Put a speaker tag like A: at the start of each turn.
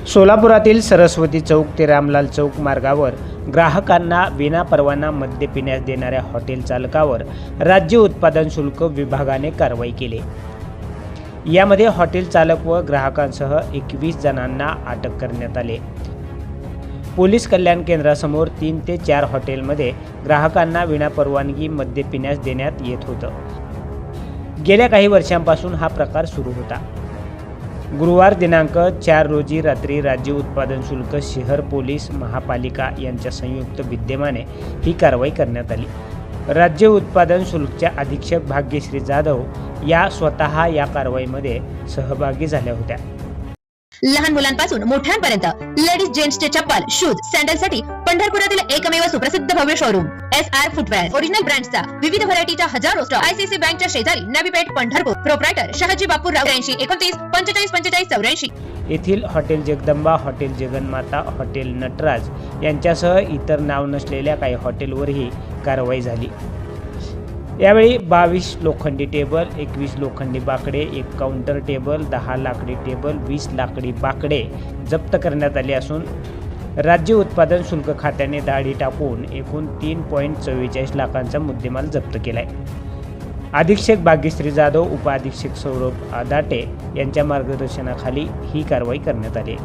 A: सोलापुरातील सरस्वती चौक ते रामलाल चौक मार्गावर ग्राहकांना विनापरवाना मद्य पिण्यास देणाऱ्या हॉटेल चालकावर राज्य उत्पादन शुल्क विभागाने कारवाई केली। यामध्ये हॉटेल चालक व ग्राहकांसह 21 जणांना अटक करण्यात आली। पोलीस कल्याण केंद्रासमोर 3 ते 4 हॉटेलमध्ये ग्राहकांना विनापरवानगी मद्य पिण्यास देण्यात येत होतं। गेल्या काही वर्षांपासून हा प्रकार सुरू होता। गुरुवार दिनांक 4 रोजी रात्री राज्य उत्पादन शुल्क शहर पोलीस महापालिका यांच्या संयुक्त विद्यमाने ही कारवाई करण्यात आली। राज्य उत्पादन शुल्कच्या अधीक्षक भाग्यश्री जाधव या स्वतः या कारवाईमध्ये सहभागी झाल्या होत्या।
B: लहान मुलांपासून मोठ्यांपर्यंत लेडीज जेंट्सचे चप्पल, शूज, सॅन्डलसाठी पंढरपुरातील एकमेव सुप्रसिद्ध भव्य शोरूम SR फुटवेअर। ओरिजिनल ब्रँड्सचा विविध व्हरायटीच्या हजारो स्टॉक ICC बँकच्या शेजारी नवी पेठ, पंढरपूर। प्रोप्रायटर शहाजी बापूराव 83 29 45 45 84।
A: येथील hotel Jagdamba, hotel Jaganmata, hotel Nataraj यांच्यासह इतर नाव नसलेल्या काही हॉटेलवरही कारवाई झाली। यावेळी 22 लोखंडी टेबल, 21 लोखंडी बाकडे, 1 काउंटर टेबल, 10 लाकडी टेबल, 20 लाकडी बाकडे जप्त करण्यात आले असून राज्य उत्पादन शुल्क खात्याने दाढी टाकून एकूण 3.44 लाखांचा मुद्देमाल जप्त केलाय। अधीक्षक भाग्यश्री जाधव, उपअधीक्षक सौरभ आदाटे यांच्या मार्गदर्शनाखाली ही कारवाई करण्यात आली।